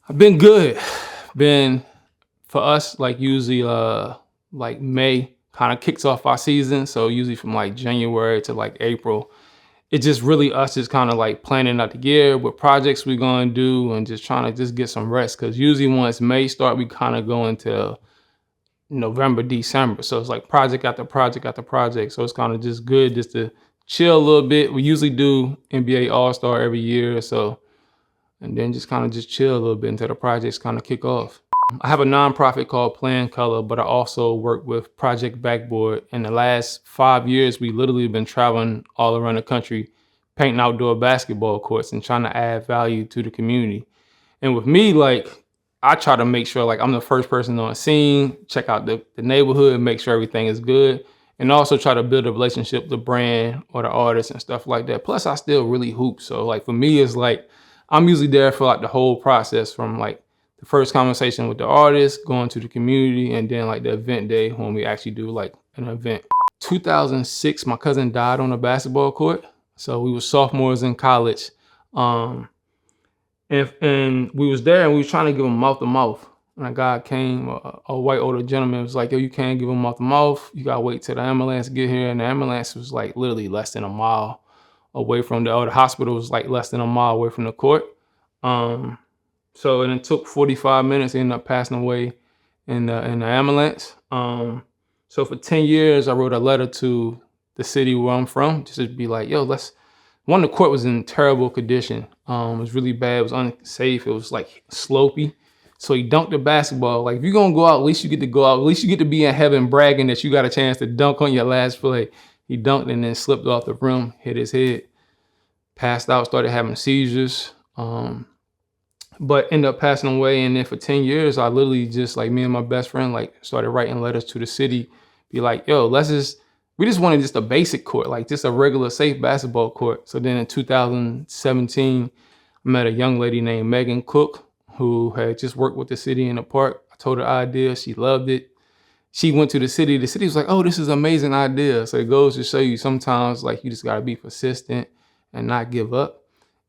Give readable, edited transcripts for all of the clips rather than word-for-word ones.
I've been good. Been for us like usually like May kind of kicks off our season. So usually from like January to like April, it's just really us just kind of like planning out the year, what projects we're gonna do, and just trying to just get some rest. Cause usually once May start, we kind of go into November, December. So it's like project after project after project. So it's kind of just good just to chill a little bit. We usually do NBA All-Star every year or so, and then just kind of just chill a little bit until the projects kind of kick off. I have a nonprofit called Plan Color, but I also work with Project Backboard. In the last 5 years, we literally been traveling all around the country, painting outdoor basketball courts and trying to add value to the community. And with me, like, I try to make sure like I'm the first person on the scene, check out the neighborhood, make sure everything is good, and also try to build a relationship with the brand or the artist and stuff like that. Plus, I still really hoop. So like for me, it's like I'm usually there for like the whole process from like the first conversation with the artist, going to the community, and then like the event day when we actually do like an event. 2006, my cousin died on a basketball court. So we were sophomores in college. And we was there and we was trying to give him mouth to mouth. And a guy came, a white older gentleman was like, yo, you can't give him mouth to mouth. You gotta wait till the ambulance get here. And the ambulance was like literally less than a mile away from the hospital was like less than a mile away from the court. So and it took 45 minutes, he ended up passing away in the ambulance. So for 10 years, I wrote a letter to the city where I'm from, just to be like, yo, the court was in terrible condition. It was really bad, it was unsafe, it was like slopey. So he dunked the basketball. Like if you're gonna go out, at least you get to go out, at least you get to be in heaven bragging that you got a chance to dunk on your last play. He dunked and then slipped off the rim, hit his head, passed out, started having seizures. But ended up passing away. And then for 10 years, I literally just like me and my best friend, like started writing letters to the city, be like, yo, we just wanted just a basic court, like just a regular safe basketball court. So then in 2017, I met a young lady named Megan Cook who had just worked with the city in the park. I told her idea, she loved it. She went to the city was like, oh, this is an amazing idea. So it goes to show you sometimes like you just gotta be persistent and not give up.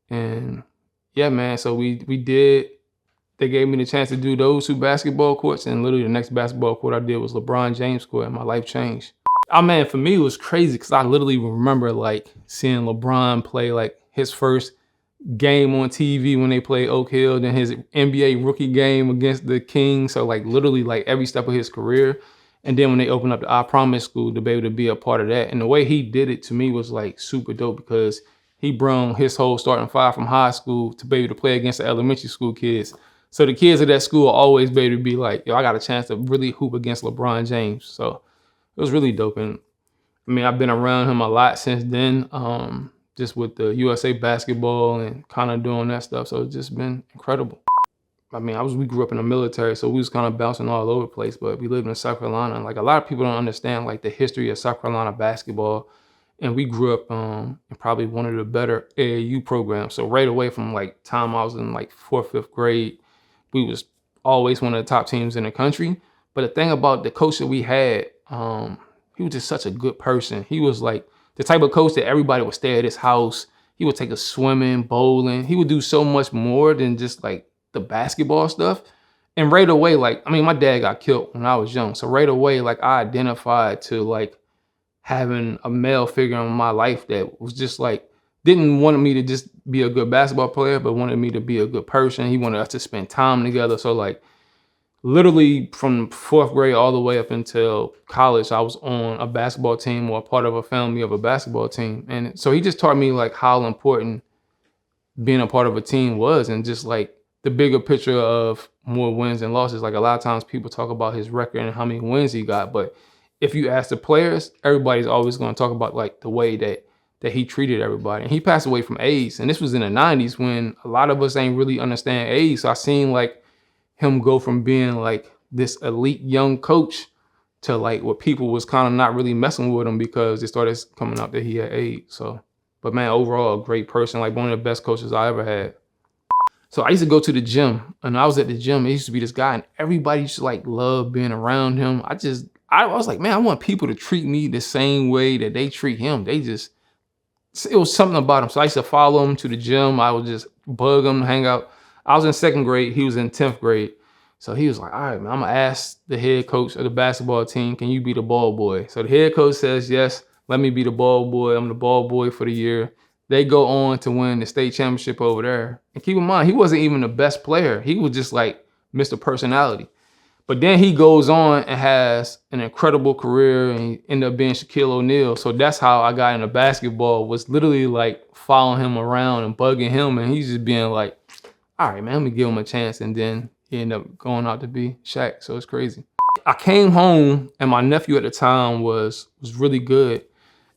And yeah, man, so we did, they gave me the chance to do those two basketball courts, and literally the next basketball court I did was LeBron James court, and my life changed. Oh man, for me it was crazy because I literally remember like seeing LeBron play like his first game on TV when they played Oak Hill, then his NBA rookie game against the Kings. So like literally like every step of his career. And then when they opened up the I Promise School to be able to be a part of that. And the way he did it to me was like super dope because he brought his whole starting five from high school to be able to play against the elementary school kids. So the kids of that school will always be able to be like, yo, I got a chance to really hoop against LeBron James. So it was really dope. And I mean, I've been around him a lot since then, just with the USA basketball and kind of doing that stuff. So it's just been incredible. I mean, we grew up in the military, so we was kind of bouncing all over the place, but we lived in South Carolina. And like a lot of people don't understand like the history of South Carolina basketball. And we grew up in probably one of the better AAU programs. So right away from like time I was in like 4th, 5th grade, we was always one of the top teams in the country. But the thing about the coach that we had, he was just such a good person. He was like the type of coach that everybody would stay at his house. He would take us swimming, bowling. He would do so much more than just like the basketball stuff. And right away, like, I mean, my dad got killed when I was young. So right away, like I identified to like having a male figure in my life that was just like, didn't want me to just be a good basketball player, but wanted me to be a good person. He wanted us to spend time together. So like literally from 4th grade all the way up until college, I was on a basketball team or a part of a family of a basketball team. And so he just taught me like how important being a part of a team was, and just like the bigger picture of more wins and losses. Like a lot of times people talk about his record and how many wins he got, but if you ask the players, everybody's always going to talk about like the way that he treated everybody. And he passed away from AIDS. And this was in the 90s when a lot of us ain't really understand AIDS. So I seen like him go from being like this elite young coach to like what people was kind of not really messing with him because it started coming out that he had AIDS. So, but man, overall a great person, like one of the best coaches I ever had. So I used to go to the gym, and I was at the gym. It used to be this guy, and everybody used to like love being around him. I was like, man, I want people to treat me the same way that they treat him. It was something about him. So I used to follow him to the gym. I would just bug him, hang out. I was in 2nd grade, he was in 10th grade. So he was like, all right, man, I'm gonna ask the head coach of the basketball team, can you be the ball boy? So the head coach says, yes, let me be the ball boy. I'm the ball boy for the year. They go on to win the state championship over there. And keep in mind, he wasn't even the best player. He was just like Mr. Personality. But then he goes on and has an incredible career and he ended up being Shaquille O'Neal. So that's how I got into basketball, was literally like following him around and bugging him. And he's just being like, all right, man, let me give him a chance. And then he ended up going out to be Shaq. So it's crazy. I came home and my nephew at the time was really good.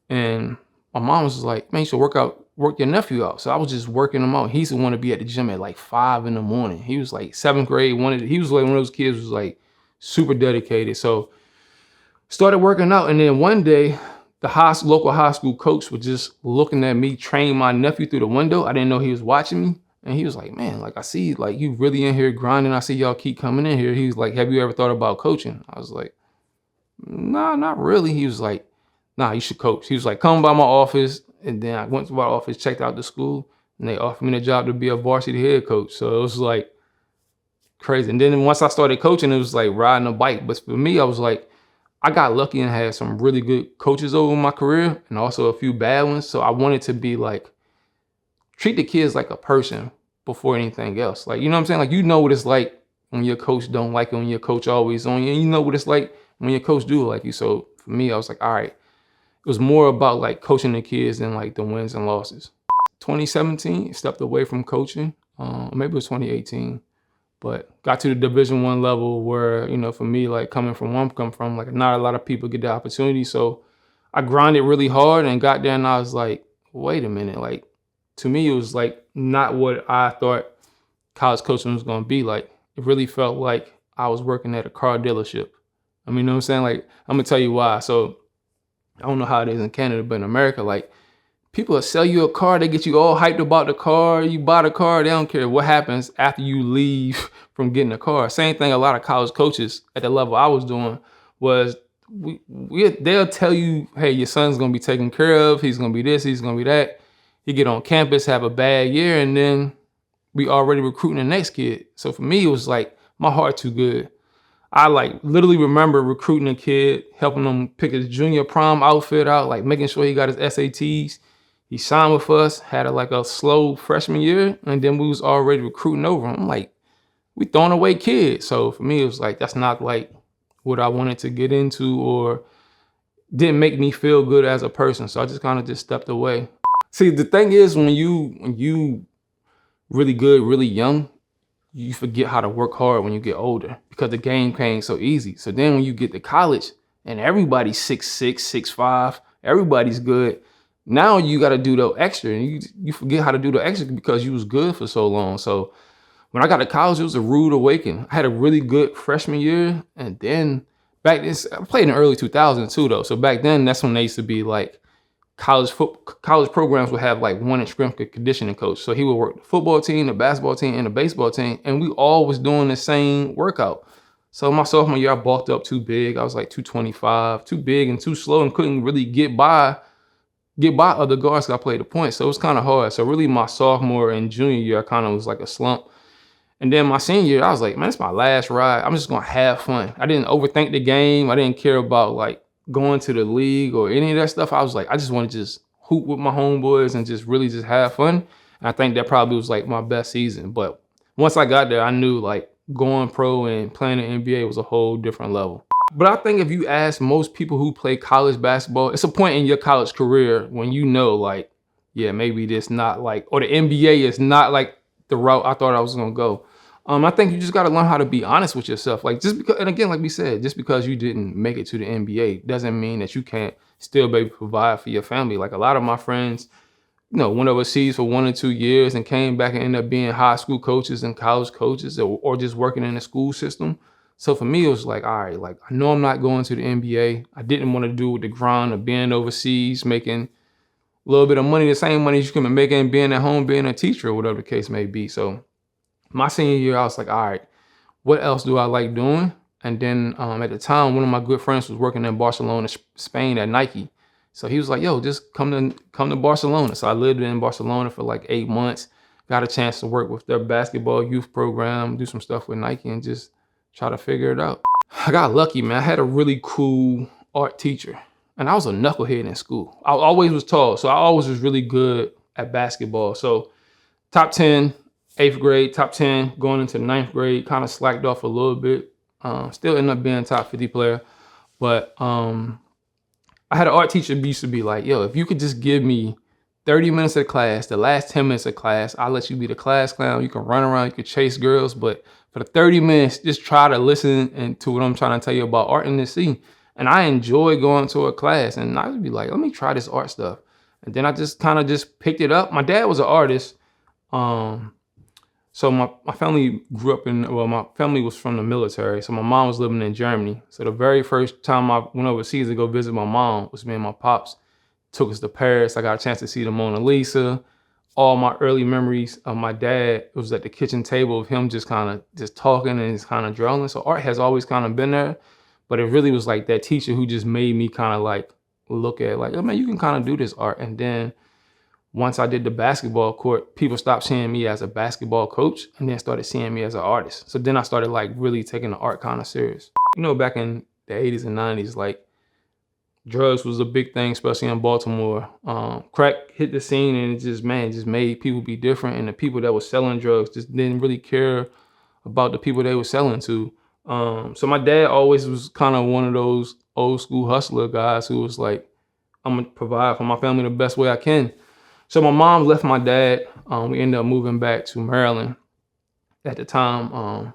And my mom was like, man, you should work your nephew out. So I was just working him out. He used to want to be at the gym at like 5 in the morning. He was like 7th grade. He was like one of those kids who was like super dedicated. So started working out. And then one day, the local high school coach was just looking at me train my nephew through the window. I didn't know he was watching me. And he was like, man, like, I see, like, you really in here grinding. I see y'all keep coming in here. He was like, have you ever thought about coaching? I was like, nah, not really. He was like, nah, you should coach. He was like, come by my office. And then I went to my office, checked out the school, and they offered me the job to be a varsity head coach. So it was like crazy. And then once I started coaching, it was like riding a bike. But for me, I was like, I got lucky and had some really good coaches over my career and also a few bad ones. So I wanted to be like, treat the kids like a person before anything else. Like, you know what I'm saying? Like, you know what it's like when your coach don't like you, when your coach always on you. And you know what it's like when your coach do like you. So for me, I was like, all right. It was more about like coaching the kids than like the wins and losses. 2017, stepped away from coaching. Maybe it was 2018, but got to the Division I level where, you know, for me, like coming from where I'm coming from, like not a lot of people get the opportunity. So I grinded really hard and got there and I was like, wait a minute. Like, to me, it was like not what I thought college coaching was going to be like. It really felt like I was working at a car dealership. I mean, you know what I'm saying? Like, I'm going to tell you why. So I don't know how it is in Canada, but in America, like, people will sell you a car. They get you all hyped about the car. You buy the car. They don't care what happens after you leave from getting a car. Same thing a lot of college coaches at the level I was doing was they'll tell you, hey, your son's going to be taken care of. He's going to be this. He's going to be that. He get on campus, have a bad year, and then we already recruiting the next kid. So for me, it was like my heart too good. I like literally remember recruiting a kid, helping him pick his junior prom outfit out, like making sure he got his SATs. He signed with us, had a slow freshman year, and then we was already recruiting over him. I'm like, we throwing away kids. So for me, it was like, that's not like what I wanted to get into or didn't make me feel good as a person. So I just kind of just stepped away. See, the thing is, when you really good, really young, you forget how to work hard when you get older because the game came so easy. So then when you get to college and everybody's 6'6", 6'5", everybody's good. Now you got to do the extra and you forget how to do the extra because you was good for so long. So when I got to college, it was a rude awakening. I had a really good freshman year. And then back then, I played in the early 2000s too though. So back then, that's when they used to be like, college programs would have like one strength and conditioning coach. So he would work the football team, the basketball team, and the baseball team. And we all was doing the same workout. So my sophomore year, I bulked up too big. I was like 225, too big and too slow and couldn't really get by other guards because I played the point. So it was kind of hard. So really my sophomore and junior year, I kind of was like a slump. And then my senior year, I was like, man, it's my last ride. I'm just going to have fun. I didn't overthink the game. I didn't care about like going to the league or any of that stuff. I was like, I just want to just hoop with my homeboys and just really just have fun. And I think that probably was like my best season. But once I got there, I knew like going pro and playing in the NBA was a whole different level. But I think if you ask most people who play college basketball, it's a point in your college career when you know like, yeah, maybe this not like, or the NBA is not like the route I thought I was going to go. I think you just got to learn how to be honest with yourself. Like just because, and again, like we said, just because you didn't make it to the NBA doesn't mean that you can't still be able to provide for your family. Like a lot of my friends, you know, went overseas for 1 or 2 years and came back and ended up being high school coaches and college coaches or just working in the school system. So for me, it was like, all right, like I know I'm not going to the NBA. I didn't want to do with the grind of being overseas, making a little bit of money, the same money you can be making being at home, being a teacher or whatever the case may be. So my senior year, I was like, all right, what else do I like doing? And then at the time, one of my good friends was working in Barcelona, Spain at Nike. So he was like, yo, just come to Barcelona. So I lived in Barcelona for like 8 months. got a chance to work with their basketball youth program, do some stuff with Nike, and just try to figure it out. I got lucky, man. I had a really cool art teacher, and I was a knucklehead in school. I always was tall, so I always was really good at basketball. So top 10, 8th grade, top 10 going into 9th grade, kind of slacked off a little bit. Still ended up being top 50 player. But I had an art teacher who used to be like, yo, if you could just give me 30 minutes of class, the last 10 minutes of class, I'll let you be the class clown. You can run around, you can chase girls, but for the 30 minutes, just try to listen and to what I'm trying to tell you about art in the scene. And I enjoy going to a class, and I would be like, let me try this art stuff. And then I just kind of just picked it up. My dad was an artist. So my family grew up my family was from the military. So my mom was living in Germany. So the very first time I went overseas to go visit my mom was me and my pops. Took us to Paris. I got a chance to see the Mona Lisa. All my early memories of my dad was at the kitchen table of him just kind of just talking and just kind of drawing. So art has always kind of been there, but it really was like that teacher who just made me kind of like look at like, oh man, you can kind of do this art. And then once I did the basketball court, people stopped seeing me as a basketball coach and then started seeing me as an artist. So then I started like really taking the art kind of serious. You know, back in the 80s and 90s, like drugs was a big thing, especially in Baltimore. Crack hit the scene and it just made people be different. And the people that were selling drugs just didn't really care about the people they were selling to. So my dad always was kind of one of those old school hustler guys who was like, I'm gonna provide for my family the best way I can. So my mom left my dad. We ended up moving back to Maryland at the time.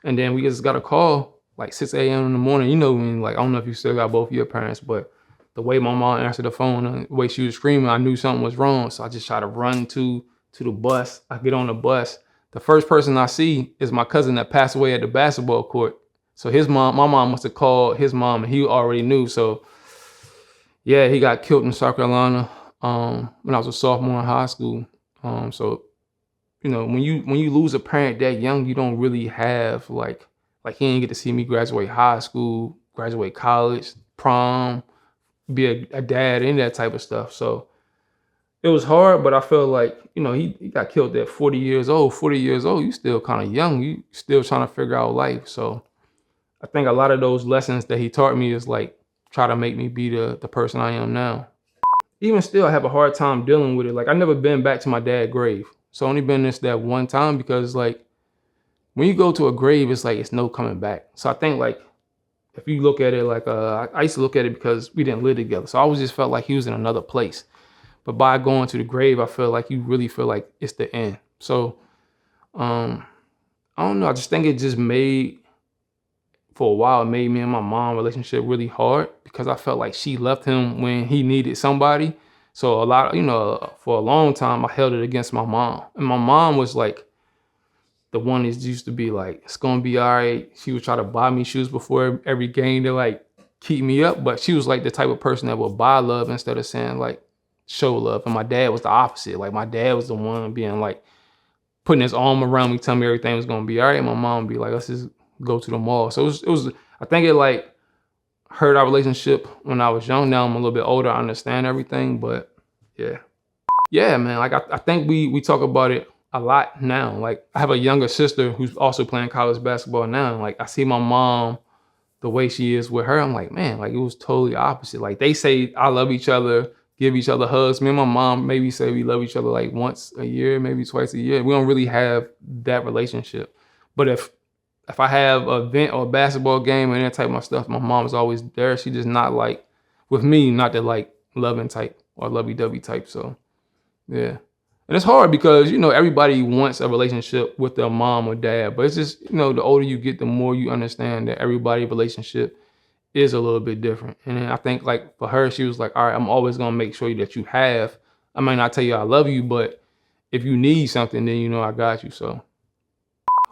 And then we just got a call like 6 a.m. in the morning. You know, when like, I don't know if you still got both of your parents, but the way my mom answered the phone and the way she was screaming, I knew something was wrong. So I just tried to run to the bus. I get on the bus. The first person I see is my cousin that passed away at the basketball court. So my mom must have called his mom and he already knew. So yeah, he got killed in South Carolina when I was a sophomore in high school. So, you know, when you lose a parent that young, you don't really have like he didn't get to see me graduate high school, graduate college, prom, be a dad, any of that type of stuff. So it was hard, but I feel like, you know, he got killed at 40 years old. 40 years old, you still kind of young. You still trying to figure out life. So I think a lot of those lessons that he taught me is like, try to make me be the person I am now. Even still, I have a hard time dealing with it. Like, I've never been back to my dad's grave. So only been that one time because like, when you go to a grave, it's like, it's no coming back. So I think like, if you look at it like, I used to look at it because we didn't live together. So I always just felt like he was in another place. But by going to the grave, I feel like you really feel like it's the end. So, I don't know. I just think it just for a while, it made me and my mom relationship really hard because I felt like she left him when he needed somebody. So for a long time, I held it against my mom. And my mom was like, the one that used to be like, it's gonna be all right. She would try to buy me shoes before every game to like keep me up. But she was like the type of person that would buy love instead of saying like, show love. And my dad was the opposite. Like my dad was the one being like, putting his arm around me, telling me everything was gonna be all right. And my mom would be like, let's just go to the mall. So it was I think it like hurt our relationship when I was young. Now I'm a little bit older, I understand everything, but yeah. Yeah, man, like I think we talk about it a lot now. Like I have a younger sister who's also playing college basketball now. And like I see my mom, the way she is with her, I'm like, man, like it was totally opposite. Like they say I love each other, give each other hugs. Me and my mom maybe say we love each other like once a year, maybe twice a year. We don't really have that relationship. But if I have an event or a basketball game and that type of stuff, my mom is always there. She just not like, with me, not the like loving type or lovey-dovey type. So yeah. And it's hard because, you know, everybody wants a relationship with their mom or dad, but it's just, you know, the older you get, the more you understand that everybody's relationship is a little bit different. And then I think like for her, she was like, all right, I'm always going to make sure that you have, I might not tell you I love you, but if you need something, then, you know, I got you. So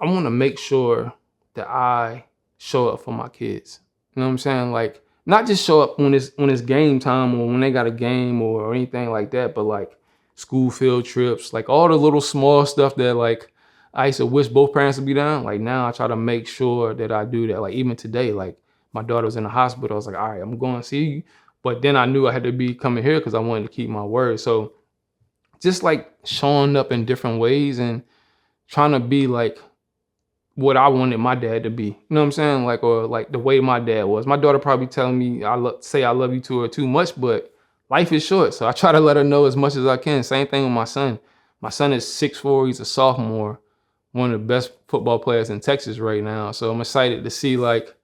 I want to make sure that I show up for my kids. You know what I'm saying? Like not just show up when it's game time or when they got a game or anything like that, but like school field trips, like all the little small stuff that like I used to wish both parents would be down. Like now I try to make sure that I do that. Like even today, like my daughter was in the hospital. I was like, all right, I'm going to see you. But then I knew I had to be coming here because I wanted to keep my word. So just like showing up in different ways and trying to be like what I wanted my dad to be. You know what I'm saying? Like, or like the way my dad was. My daughter probably telling me say I love you to her too much, but life is short. So I try to let her know as much as I can. Same thing with my son. My son is 6'4", he's a sophomore, one of the best football players in Texas right now. So I'm excited to see like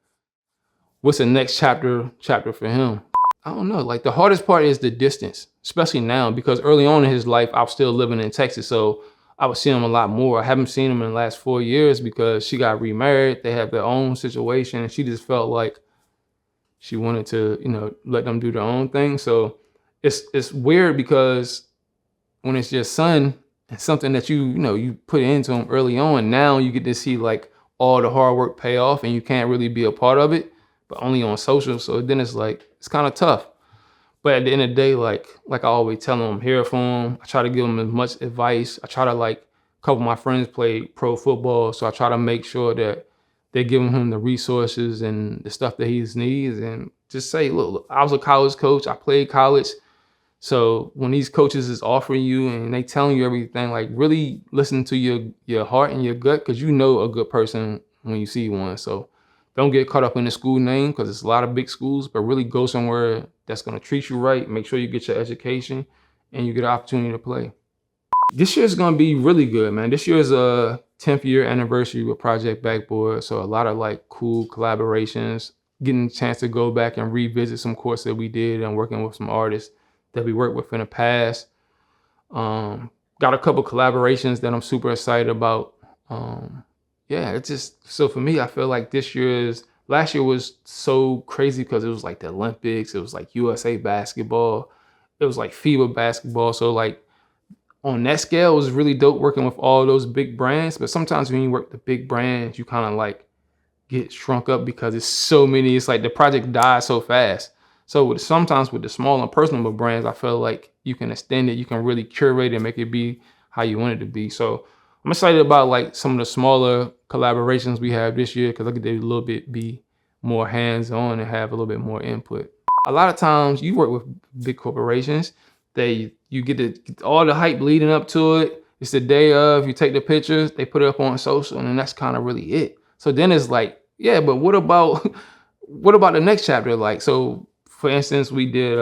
what's the next chapter for him. I don't know, like the hardest part is the distance, especially now, because early on in his life, I was still living in Texas. So I would see him a lot more. I haven't seen him in the last 4 years because she got remarried. They have their own situation. And she just felt like she wanted to, let them do their own thing. So it's weird because when it's your son and something that you put into him early on, now you get to see like all the hard work pay off and you can't really be a part of it, but only on social. So then it's like, it's kind of tough. But at the end of the day, like I always tell them, I'm here for them. I try to give them as much advice. I try to a couple of my friends play pro football. So I try to make sure that they're giving him the resources and the stuff that he needs. And just say, look, I was a college coach. I played college. So when these coaches is offering you and they telling you everything, like really listen to your heart and your gut, because you know a good person when you see one. So don't get caught up in the school name because it's a lot of big schools, but really go somewhere that's going to treat you right. Make sure you get your education and you get an opportunity to play. This year is going to be really good, man. This year is a 10th year anniversary with Project Backboard. So a lot of like cool collaborations, getting a chance to go back and revisit some courses that we did and working with some artists that we worked with in the past. Got a couple collaborations that I'm super excited about. Yeah, it's just, so for me, I feel like last year was so crazy because it was like the Olympics, it was like USA basketball, it was like FIBA basketball. So like on that scale, it was really dope working with all those big brands. But sometimes when you work the big brands, you kind of like get shrunk up because it's so many, it's like the project dies so fast. So sometimes with the small and personal brands, I feel like you can extend it, you can really curate it and make it be how you want it to be. So I'm excited about like some of the smaller collaborations we have this year because I could a little bit be more hands-on and have a little bit more input. A lot of times you work with big corporations, you get all the hype leading up to it. It's the day of, you take the pictures, they put it up on social, and then that's kind of really it. So then it's like, yeah, but what about the next chapter? Like, so for instance, we did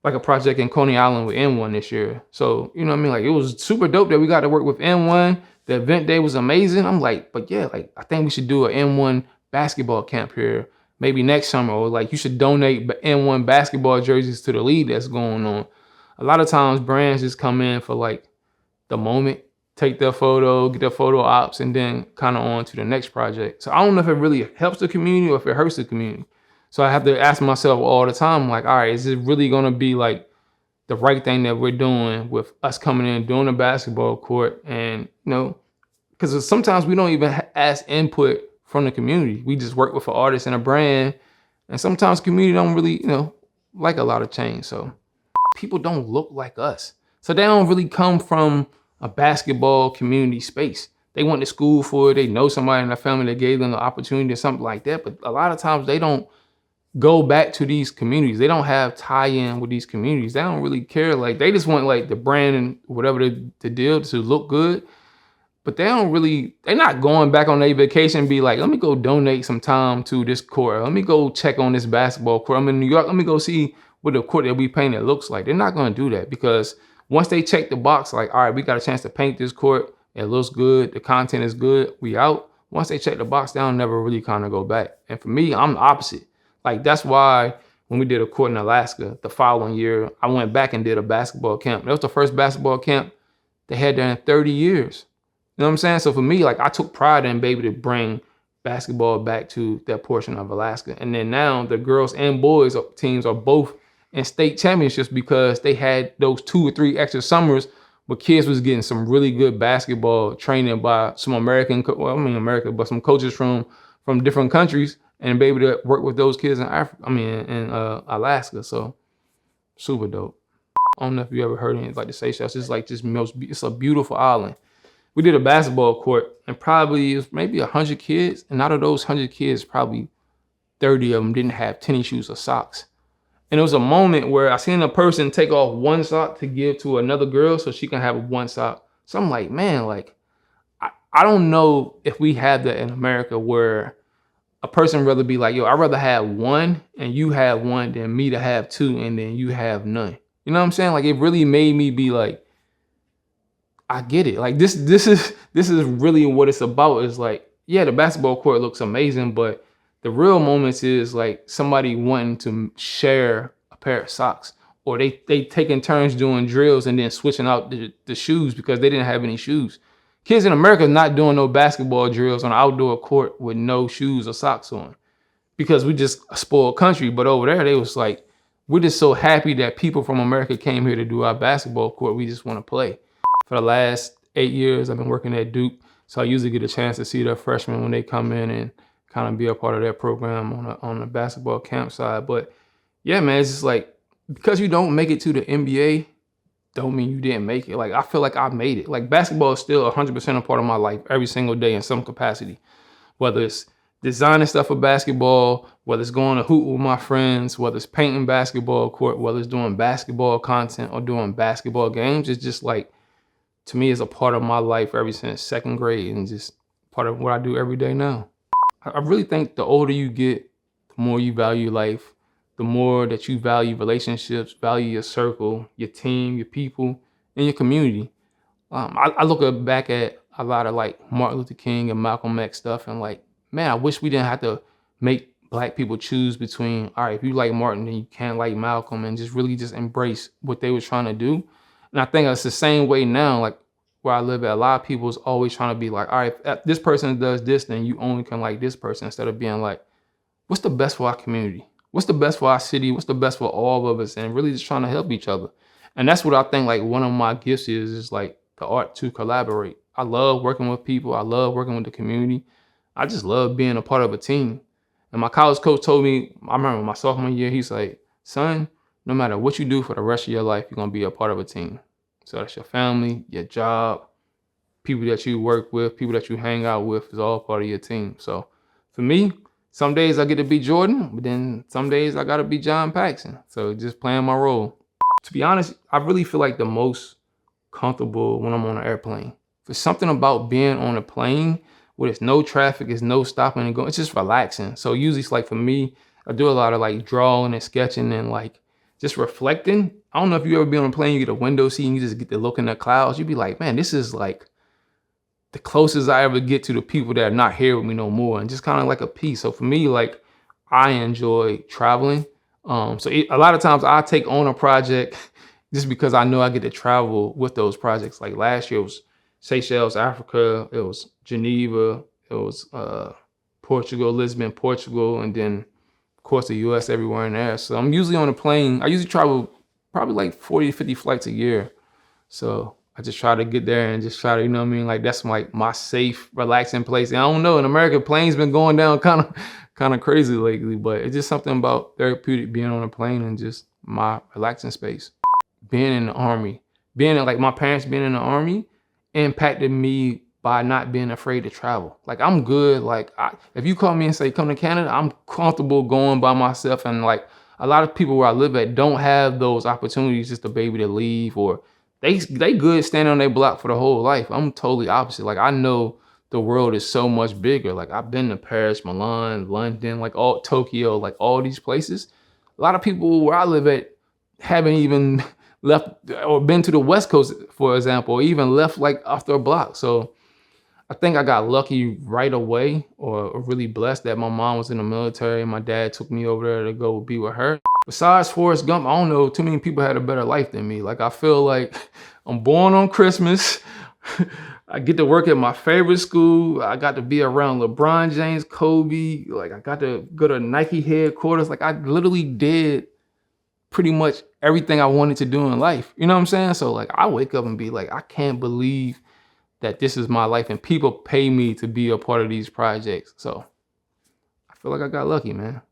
like a project in Coney Island with N1 this year. So, you know what I mean? Like it was super dope that we got to work with N1. The event day was amazing. I'm like, but yeah, like I think we should do an N1 basketball camp here maybe next summer, or like you should donate N1 basketball jerseys to the league that's going on. A lot of times brands just come in for like the moment, take their photo, get their photo ops, and then kind of on to the next project. So I don't know if it really helps the community or if it hurts the community. So I have to ask myself all the time, like, all right, is it really going to be like the right thing that we're doing with us coming in, doing a basketball court? And, because sometimes we don't even ask input from the community. We just work with an artist and a brand. And sometimes community don't really, like a lot of change. So people don't look like us. So they don't really come from a basketball community space. They went to school for it. They know somebody in their family that gave them the opportunity or something like that. But a lot of times they don't go back to these communities. They don't have tie-in with these communities. They don't really care. Like they just want like the brand and whatever the deal to look good. But they're not going back on their vacation and be like, let me go donate some time to this court. Let me go check on this basketball court. I'm in New York. Let me go see what the court that we painted looks like. They're not going to do that because once they check the box, like, all right, we got a chance to paint this court. It looks good. The content is good. We out. Once they check the box, they don't never really kind of go back. And for me, I'm the opposite. Like, that's why when we did a court in Alaska, the following year, I went back and did a basketball camp. That was the first basketball camp they had there in 30 years. You know what I'm saying? So for me, like, I took pride in being able to bring basketball back to that portion of Alaska. And then now the girls and boys teams are both in state championships because they had those 2 or 3 extra summers where kids was getting some really good basketball training by some but some coaches from different countries, and be able to work with those kids in Alaska. So super dope. I don't know if you ever heard anything like the Seychelles. It's a beautiful island. We did a basketball court and probably it was maybe 100 kids. And out of those 100 kids, probably 30 of them didn't have tennis shoes or socks. And it was a moment where I seen a person take off one sock to give to another girl so she can have one sock. So I'm like, man, like, I don't know if we have that in America where a person rather be like, yo, I'd rather have one and you have one than me to have two and then you have none. You know what I'm saying? Like, it really made me be like, I get it. Like, this is really what it's about. Is like, yeah, the basketball court looks amazing, but the real moments is like somebody wanting to share a pair of socks, or they taking turns doing drills and then switching out the shoes because they didn't have any shoes. Kids in America not doing no basketball drills on an outdoor court with no shoes or socks on because we just a spoiled country. But over there, they was like, we're just so happy that people from America came here to do our basketball court. We just want to play. For the last 8 years, I've been working at Duke, so I usually get a chance to see their freshmen when they come in and kind of be a part of their program on the basketball camp side. But yeah, man, it's just like, because you don't make it to the NBA, don't mean you didn't make it. Like, I feel like I made it. Like, basketball is still 100% a part of my life every single day in some capacity, whether it's designing stuff for basketball, whether it's going to hoop with my friends, whether it's painting basketball court, whether it's doing basketball content or doing basketball games. It's just like, to me, it's a part of my life ever since second grade and just part of what I do every day now. I really think the older you get, the more you value life, the more that you value relationships, value your circle, your team, your people, and your community. I look back at a lot of like Martin Luther King and Malcolm X stuff and like, man, I wish we didn't have to make Black people choose between, all right, if you like Martin, then you can't like Malcolm, and just really just embrace what they were trying to do. And I think it's the same way now, like where I live at, a lot of people is always trying to be like, all right, if this person does this, then you only can like this person, instead of being like, what's the best for our community? What's the best for our city? What's the best for all of us? And really just trying to help each other. And that's what I think like one of my gifts is like the art to collaborate. I love working with people. I love working with the community. I just love being a part of a team. And my college coach told me, I remember my sophomore year, he's like, son, no matter what you do for the rest of your life, you're going to be a part of a team. So that's your family, your job, people that you work with, people that you hang out with is all part of your team. So for me, some days I get to be Jordan, but then some days I got to be John Paxson. So just playing my role. To be honest, I really feel like the most comfortable when I'm on an airplane. There's something about being on a plane where there's no traffic, there's no stopping and going. It's just relaxing. So usually it's like, for me, I do a lot of like drawing and sketching and like just reflecting. I don't know if you ever been on a plane, you get a window seat and you just get to look in the clouds. You'd be like, man, this is like the closest I ever get to the people that are not here with me no more, and just kind of like a peace. So for me, like, I enjoy traveling. A lot of times I take on a project just because I know I get to travel with those projects. Like last year it was Seychelles, Africa. It was Geneva. It was Portugal, Lisbon, Portugal, and then of course the U.S. everywhere in there. So I'm usually on a plane. I usually travel probably like 40 to 50 flights a year. So I just try to get there and just try to, you know what I mean? Like, that's like my safe, relaxing place. And I don't know, in America, planes been going down kind of crazy lately, but it's just something about therapeutic being on a plane and just my relaxing space. Being in the Army, like my parents being in the Army impacted me by not being afraid to travel. Like, I'm good. Like, if you call me and say, come to Canada, I'm comfortable going by myself. And like a lot of people where I live at don't have those opportunities just to be able to leave, or they good standing on their block for the whole life. I'm totally opposite. Like, I know the world is so much bigger. Like, I've been to Paris, Milan, London, like all Tokyo, like all these places. A lot of people where I live at haven't even left or been to the West Coast, for example, or even left like off their block. So I think I got lucky right away, or really blessed that my mom was in the military and my dad took me over there to go be with her. Besides Forrest Gump, I don't know, too many people had a better life than me. Like, I feel like I'm born on Christmas. I get to work at my favorite school. I got to be around LeBron James, Kobe. Like, I got to go to Nike headquarters. Like, I literally did pretty much everything I wanted to do in life. You know what I'm saying? So like, I wake up and be like, I can't believe that this is my life and people pay me to be a part of these projects. So I feel like I got lucky, man.